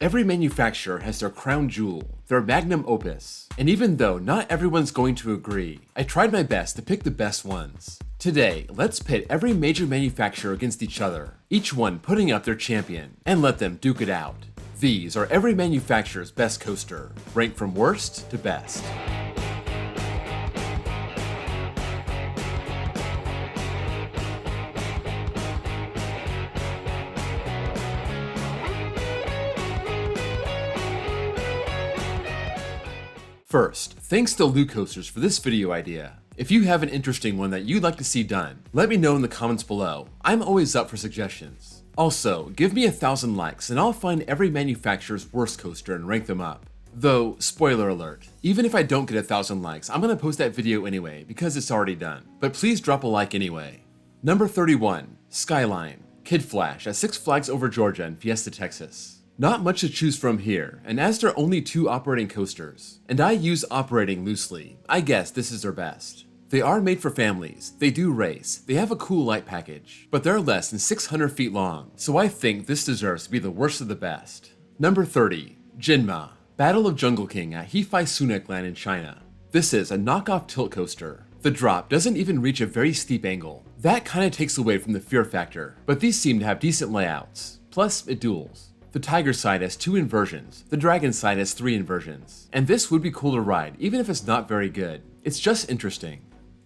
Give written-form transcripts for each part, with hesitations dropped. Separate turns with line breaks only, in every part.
Every manufacturer has their crown jewel, their magnum opus, and even though not everyone's going to agree, I tried my best to pick the best ones. Today, let's pit every major manufacturer against each other, each one putting up their champion, and let them duke it out. These are every manufacturer's best coaster, ranked from worst to best. First, thanks to Loot Coasters for this video idea. If you have an interesting one that you'd like to see done, let me know in the comments below. I'm always up for suggestions. Also, give me 1,000 likes and I'll find every manufacturer's worst coaster and rank them up. Though, spoiler alert, even if I don't get 1,000 likes, I'm gonna post that video anyway because it's already done. But please drop a like anyway. Number 31, Skyline, Kid Flash at Six Flags Over Georgia in Fiesta, Texas. Not much to choose from here, and as there are only 2 operating coasters, and I use operating loosely, I guess this is their best. They are made for families, they do race, they have a cool light package, but they're less than 600 feet long, so I think this deserves to be the worst of the best. Number 30, Jinma, Battle of Jungle King at Hefei Sunac Land in China. This is a knockoff tilt coaster. The drop doesn't even reach a very steep angle. That kinda takes away from the fear factor, but these seem to have decent layouts. Plus, it duels. The Tiger side has 2 inversions, the Dragon side has 3 inversions, and this would be cool to ride even if it's not very good. It's just interesting.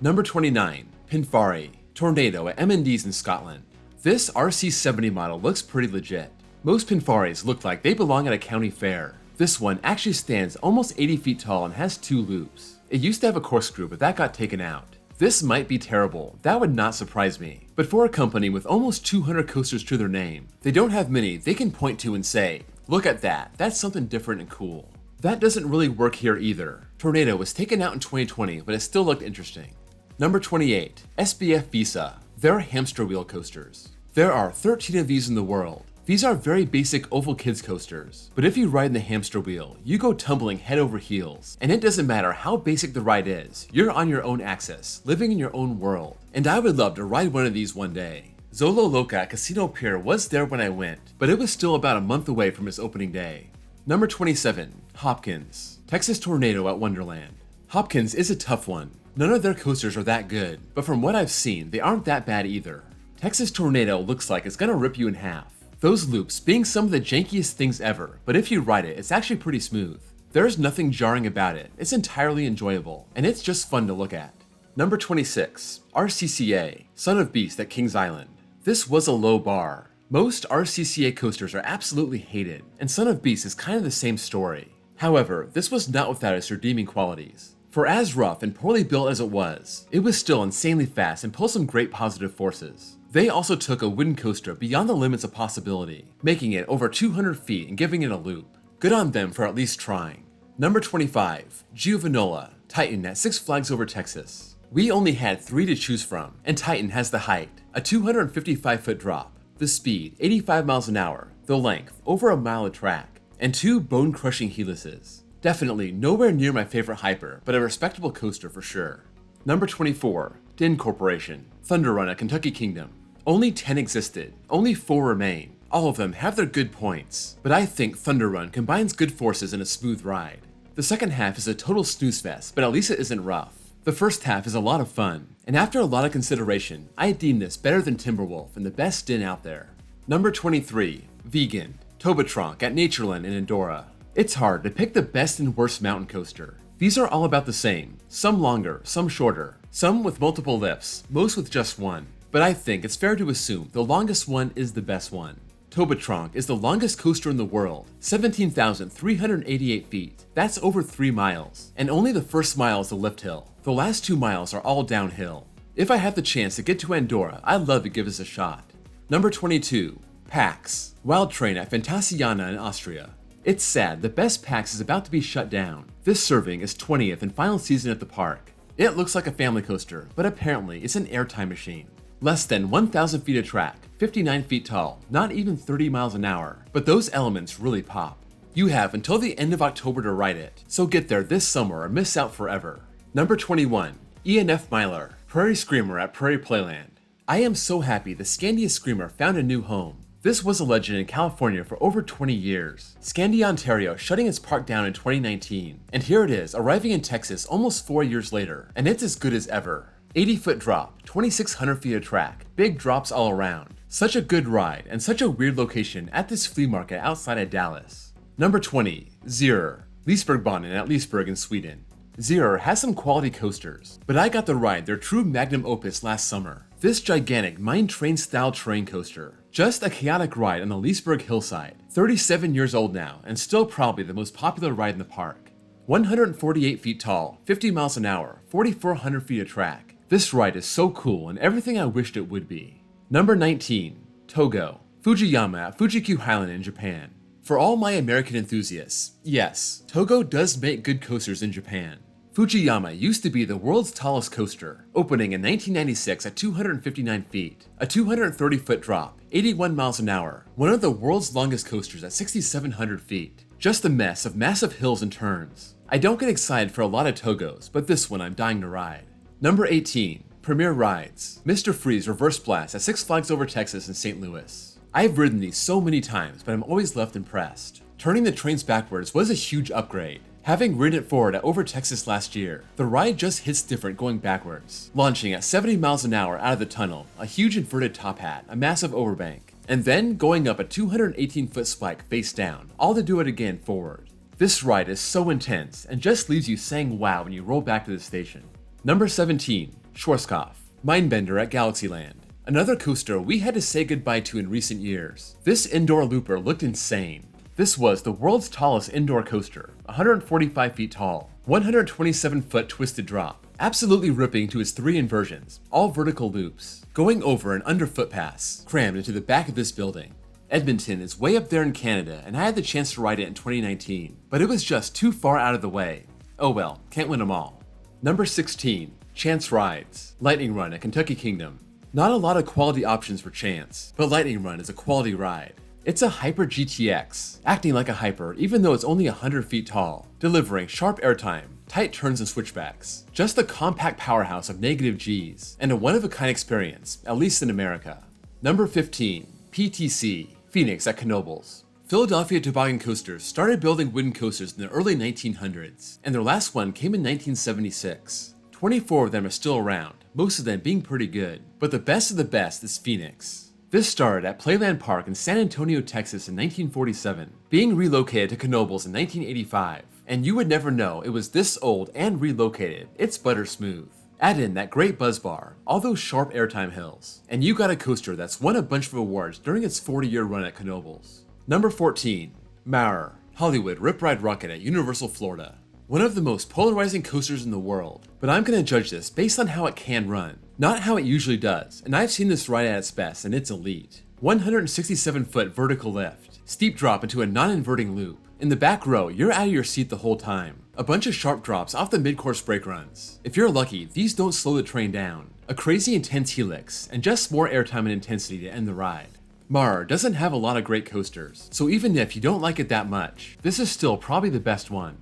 Number 29, Pinfari, Tornado at M&D's in Scotland. This RC70 model looks pretty legit. Most Pinfaris look like they belong at a county fair. This one actually stands almost 80 feet tall and has 2 loops. It used to have a corkscrew, but that got taken out. This might be terrible, that would not surprise me. But for a company with almost 200 coasters to their name, they don't have many they can point to and say, look at that, that's something different and cool. That doesn't really work here either. Tornado was taken out in 2020, but it still looked interesting. Number 28, SBF Visa. They're hamster wheel coasters. There are 13 of these in the world. These are very basic oval kids coasters, but if you ride in the hamster wheel, you go tumbling head over heels, and it doesn't matter how basic the ride is, you're on your own axis, living in your own world, and I would love to ride one of these one day. Zolo Loca at Casino Pier was there when I went, but it was still about a month away from its opening day. Number 27, Hopkins, Texas Tornado at Wonderland. Hopkins is a tough one. None of their coasters are that good, but from what I've seen, they aren't that bad either. Texas Tornado looks like it's gonna rip you in half. Those loops being some of the jankiest things ever, but if you ride it, it's actually pretty smooth. There's nothing jarring about it, it's entirely enjoyable, and it's just fun to look at. Number 26, RCCA, Son of Beast at Kings Island. This was a low bar. Most RCCA coasters are absolutely hated, and Son of Beast is kind of the same story. However, this was not without its redeeming qualities. For as rough and poorly built as it was still insanely fast and pulled some great positive forces. They also took a wooden coaster beyond the limits of possibility, making it over 200 feet and giving it a loop. Good on them for at least trying. Number 25, Giovanola, Titan at Six Flags Over Texas. We only had 3 to choose from, and Titan has the height, a 255-foot drop, the speed, 85 miles an hour, the length, over a mile of track, and 2 bone-crushing helices. Definitely nowhere near my favorite hyper, but a respectable coaster for sure. Number 24, Din Corporation, Thunder Run at Kentucky Kingdom. Only 10 existed, only 4 remain. All of them have their good points, but I think Thunder Run combines good forces in a smooth ride. The second half is a total snooze fest, but at least it isn't rough. The first half is a lot of fun, and after a lot of consideration, I deem this better than Timberwolf and the best Din out there. Number 23, Vegan, Tobatronc at Natureland in Andorra. It's hard to pick the best and worst mountain coaster. These are all about the same, some longer, some shorter, some with multiple lifts, most with just one. But I think it's fair to assume the longest one is the best one. Tobatronc is the longest coaster in the world, 17,388 feet. That's over 3 miles, and only the first mile is the lift hill. The last 2 miles are all downhill. If I have the chance to get to Andorra, I'd love to give this a shot. Number 22, PAX, Wild Train at Fantasiana in Austria. It's sad, the best PAX is about to be shut down. This serving is 20th and final season at the park. It looks like a family coaster, but apparently it's an airtime machine. Less than 1,000 feet of track, 59 feet tall, not even 30 miles an hour, but those elements really pop. You have until the end of October to ride it, so get there this summer or miss out forever. Number 21, ENF Mylar, Prairie Screamer at Prairie Playland. I am so happy the Scandia Screamer found a new home. This was a legend in California for over 20 years, Scandia, Ontario shutting its park down in 2019, and here it is arriving in Texas almost 4 years later, and it's as good as ever. 80-foot drop, 2,600 feet of track, big drops all around. Such a good ride, and such a weird location at this flea market outside of Dallas. Number 20, Zero, Leesburgbanan at Leesburg in Sweden. Zero has some quality coasters, but I got to ride their true magnum opus last summer. This gigantic mine train style terrain coaster. Just a chaotic ride on the Leesburg hillside. 37 years old now, and still probably the most popular ride in the park. 148 feet tall, 50 miles an hour, 4,400 feet of track. This ride is so cool and everything I wished it would be. Number 19, Togo, Fujiyama at Fuji-Q Highland in Japan. For all my American enthusiasts, yes, Togo does make good coasters in Japan. Fujiyama used to be the world's tallest coaster, opening in 1996 at 259 feet, a 230-foot drop, 81 miles an hour, one of the world's longest coasters at 6,700 feet. Just a mess of massive hills and turns. I don't get excited for a lot of Togos, but this one I'm dying to ride. Number 18, Premier Rides, Mr. Freeze Reverse Blast at Six Flags Over Texas in St. Louis. I've ridden these so many times, but I'm always left impressed. Turning the trains backwards was a huge upgrade. Having ridden it forward at Over Texas last year, the ride just hits different going backwards. Launching at 70 miles an hour out of the tunnel, a huge inverted top hat, a massive overbank, and then going up a 218-foot spike face down, all to do it again forward. This ride is so intense and just leaves you saying wow when you roll back to the station. Number 17, Schwarzkopf, Mindbender at Galaxyland. Another coaster we had to say goodbye to in recent years. This indoor looper looked insane. This was the world's tallest indoor coaster, 145 feet tall, 127-foot twisted drop, absolutely ripping to its 3 inversions, all vertical loops, going over an under footpaths, crammed into the back of this building. Edmonton is way up there in Canada, and I had the chance to ride it in 2019, but it was just too far out of the way. Oh well, can't win them all. Number 16, Chance Rides, Lightning Run at Kentucky Kingdom. Not a lot of quality options for Chance, but Lightning Run is a quality ride. It's a Hyper GTX, acting like a Hyper even though it's only 100 feet tall, delivering sharp airtime, tight turns and switchbacks. Just a compact powerhouse of negative Gs, and a one-of-a-kind experience, at least in America. Number 15, PTC, Phoenix at Knoebels. Philadelphia Toboggan Coasters started building wooden coasters in the early 1900s, and their last one came in 1976. 24 of them are still around, most of them being pretty good, but the best of the best is Phoenix. This started at Playland Park in San Antonio, Texas in 1947, being relocated to Knoebels in 1985, and you would never know it was this old and relocated. It's butter smooth. Add in that great buzz bar, all those sharp airtime hills, and you got a coaster that's won a bunch of awards during its 40-year run at Knoebels. Number 14, Maurer, Hollywood Rip Ride Rocket at Universal Florida. One of the most polarizing coasters in the world, but I'm going to judge this based on how it can run, not how it usually does, and I've seen this ride at its best and it's elite. 167-foot vertical lift, steep drop into a non-inverting loop. In the back row, you're out of your seat the whole time. A bunch of sharp drops off the mid-course brake runs. If you're lucky, these don't slow the train down. A crazy intense helix, and just more airtime and intensity to end the ride. Maurer doesn't have a lot of great coasters, so even if you don't like it that much, this is still probably the best one.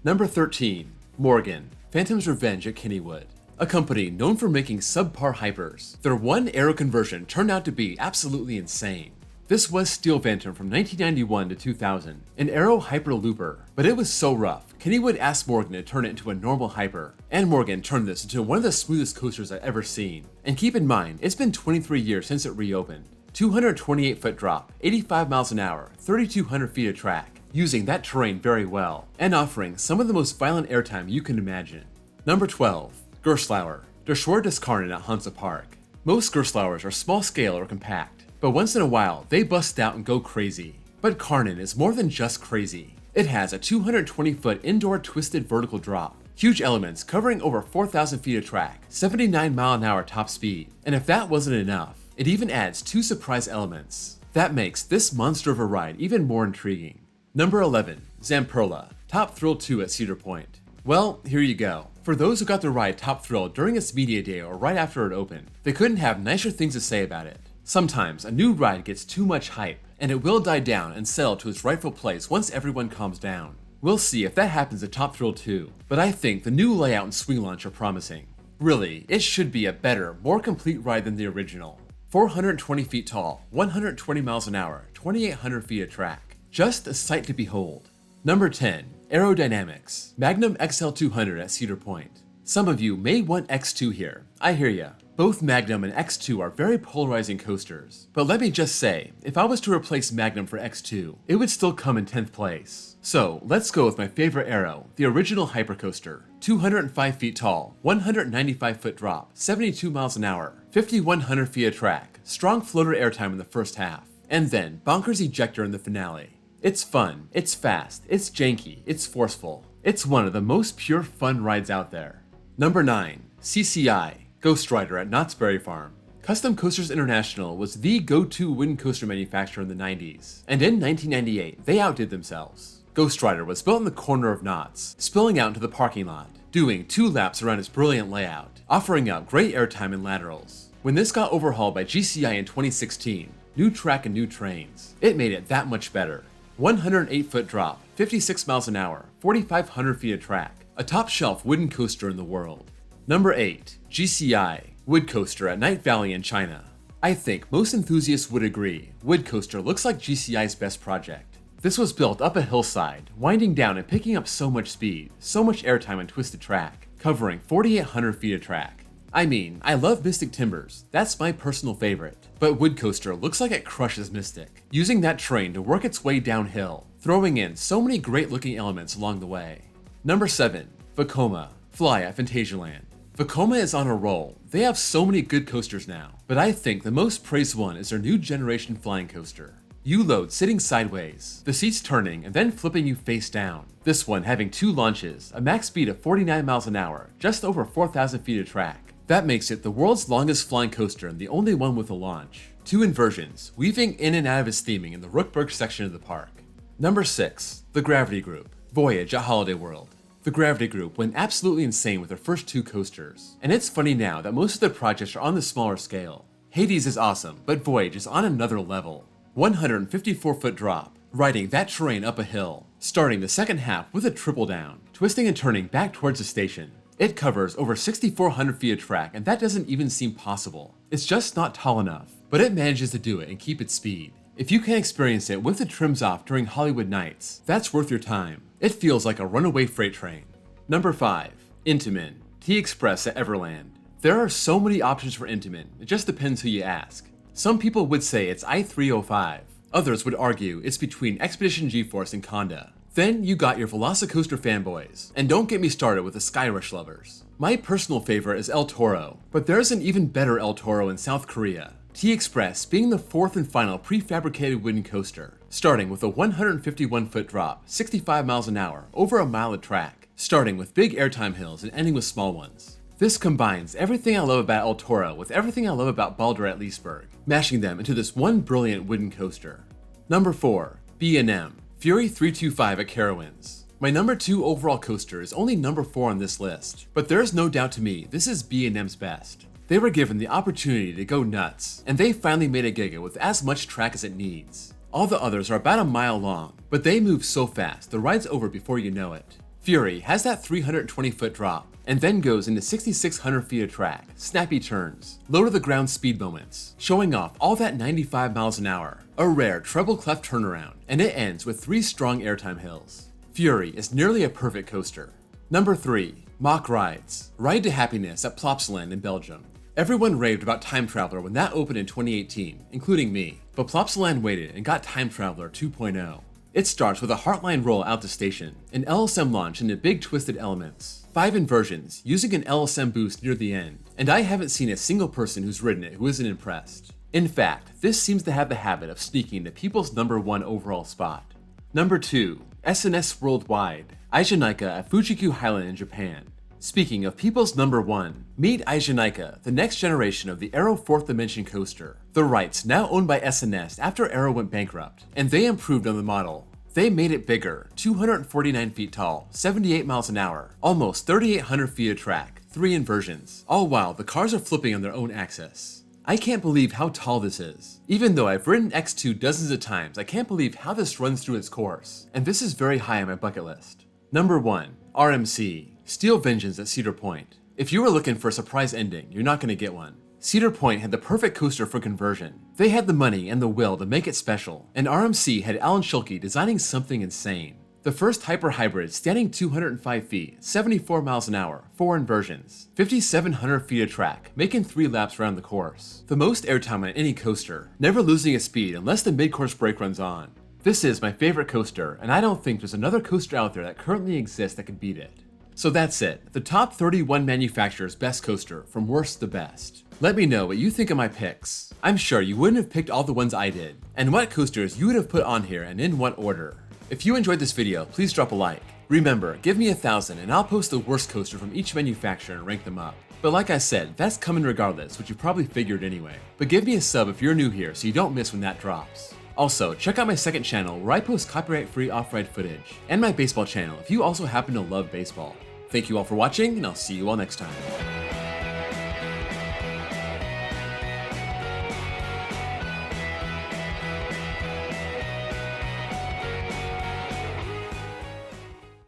Number 13, Morgan, Phantom's Revenge at Kennywood. A company known for making subpar hypers. Their one aero conversion turned out to be absolutely insane. This was Steel Phantom from 1991 to 2000, an aero hyper looper, but it was so rough, Kennywood asked Morgan to turn it into a normal hyper, and Morgan turned this into one of the smoothest coasters I've ever seen. And keep in mind, it's been 23 years since it reopened. 228-foot drop, 85 miles an hour, 3,200 feet of track, using that terrain very well, and offering some of the most violent airtime you can imagine. Number 12, Gerstlauer, Der Schwur des Karnen at Hansa Park. Most Gerstlauers are small scale or compact, but once in a while they bust out and go crazy. But Karnen is more than just crazy. It has a 220-foot indoor twisted vertical drop, huge elements covering over 4,000 feet of track, 79 mile an hour top speed, and if that wasn't enough, it even adds 2 surprise elements. That makes this monster of a ride even more intriguing. Number 11, Zamperla, Top Thrill 2 at Cedar Point. Well, here you go. For those who got the ride Top Thrill during its media day or right after it opened, they couldn't have nicer things to say about it. Sometimes a new ride gets too much hype, and it will die down and settle to its rightful place once everyone calms down. We'll see if that happens at Top Thrill 2, but I think the new layout and swing launch are promising. Really, it should be a better, more complete ride than the original. 420 feet tall, 120 miles an hour, 2,800 feet of track. Just a sight to behold. Number 10. Aerodynamics. Magnum XL200 at Cedar Point. Some of you may want X2 here. I hear ya. Both Magnum and X2 are very polarizing coasters. But let me just say, if I was to replace Magnum for X2, it would still come in 10th place. So let's go with my favorite aero, the original Hypercoaster. 205 feet tall, 195 foot drop, 72 miles an hour, 5,100 feet of track, strong floater airtime in the first half, and then bonkers ejector in the finale. It's fun, it's fast, it's janky, it's forceful. It's one of the most pure fun rides out there. Number 9. CCI. Ghost Rider at Knott's Berry Farm. Custom Coasters International was the go-to wooden coaster manufacturer in the 90s, and in 1998, they outdid themselves. Ghost Rider was built in the corner of Knott's, spilling out into the parking lot, doing 2 laps around its brilliant layout, offering up great airtime and laterals. When this got overhauled by GCI in 2016, new track and new trains, it made it that much better. 108 foot drop, 56 miles an hour, 4,500 feet of track, a top shelf wooden coaster in the world. Number 8. GCI. Wood Coaster at Night Valley in China. I think most enthusiasts would agree, Wood Coaster looks like GCI's best project. This was built up a hillside, winding down and picking up so much speed, so much airtime and twisted track, covering 4,800 feet of track. I mean, I love Mystic Timbers, that's my personal favorite, but Wood Coaster looks like it crushes Mystic, using that train to work its way downhill, throwing in so many great looking elements along the way. Number 7. Vekoma. Fly at Phantasialand. Vekoma is on a roll. They have so many good coasters now, but I think the most praised one is their new generation flying coaster. U-load sitting sideways, the seats turning and then flipping you face down. This one having 2 launches, a max speed of 49 miles an hour, just over 4,000 feet of track. That makes it the world's longest flying coaster and the only one with a launch. 2 inversions, weaving in and out of its theming in the Rookburg section of the park. Number 6. The Gravity Group. Voyage at Holiday World. The Gravity Group went absolutely insane with their first 2 coasters, and it's funny now that most of their projects are on the smaller scale. Hades is awesome, but Voyage is on another level. 154 foot drop, riding that terrain up a hill, starting the second half with a triple down, twisting and turning back towards the station. It covers over 6,400 feet of track, and that doesn't even seem possible. It's just not tall enough, but it manages to do it and keep its speed. If you can experience it with the trims off during Hollywood nights, that's worth your time. It feels like a runaway freight train. Number 5. Intamin. T-Express at Everland. There are so many options for Intamin, it just depends who you ask. Some people would say it's I-305. Others would argue it's between Expedition GeForce and Conda. Then you got your Velocicoaster fanboys, and don't get me started with the Skyrush lovers. My personal favorite is El Toro, but there's an even better El Toro in South Korea. T-Express being the 4th and final prefabricated wooden coaster, starting with a 151 foot drop, 65 miles an hour, over a mile of track, starting with big airtime hills and ending with small ones. This combines everything I love about El Toro with everything I love about Baldur at Leesburg, mashing them into this one brilliant wooden coaster. Number 4. B&M. Fury 325 at Carowinds. My number 2 overall coaster is only number 4 on this list, but there's no doubt to me this is B&M's best. They were given the opportunity to go nuts, and they finally made a Giga with as much track as it needs. All the others are about a mile long, but they move so fast the ride's over before you know it. Fury has that 320 foot drop, and then goes into 6,600 feet of track, snappy turns, low to the ground speed moments, showing off all that 95 miles an hour, a rare treble clef turnaround, and it ends with 3 strong airtime hills. Fury is nearly a perfect coaster. Number 3. Mock Rides. Ride to Happiness at Plopsaland in Belgium. Everyone raved about Time Traveler when that opened in 2018, including me, but Plopsaland waited and got Time Traveler 2.0. It starts with a Heartline roll out to station, an LSM launch into big twisted elements, 5 inversions, using an LSM boost near the end, and I haven't seen a single person who's ridden it who isn't impressed. In fact, this seems to have the habit of sneaking into people's number 1 overall spot. Number 2. SNS Worldwide. Aijunaika at Fujiku Highland in Japan. Speaking of people's number 1, meet Aijunaika, the next generation of the Aero 4th Dimension coaster. The rights now owned by SNS after Aero went bankrupt, and they improved on the model. They made it bigger, 249 feet tall, 78 miles an hour, almost 3,800 feet of track, 3 inversions, all while the cars are flipping on their own axis. I can't believe how tall this is. Even though I've ridden X2 dozens of times, I can't believe how this runs through its course, and this is very high on my bucket list. Number 1. RMC. Steel Vengeance at Cedar Point. If you were looking for a surprise ending, you're not going to get one. Cedar Point had the perfect coaster for conversion. They had the money and the will to make it special, and RMC had Alan Schilke designing something insane. The first hyper hybrid standing 205 feet, 74 miles an hour, 4 inversions, 5,700 feet of track, making 3 laps around the course. The most airtime on any coaster, never losing a speed unless the mid-course brake runs on. This is my favorite coaster, and I don't think there's another coaster out there that currently exists that can beat it. So that's it, the top 31 manufacturers' best coaster, from worst to best. Let me know what you think of my picks. I'm sure you wouldn't have picked all the ones I did, and what coasters you would have put on here and in what order. If you enjoyed this video, please drop a like. Remember, give me 1,000 and I'll post the worst coaster from each manufacturer and rank them up. But like I said, that's coming regardless, which you probably figured anyway. But give me a sub if you're new here so you don't miss when that drops. Also, check out my second channel where I post copyright-free off-ride footage, and my baseball channel if you also happen to love baseball. Thank you all for watching, and I'll see you all next time.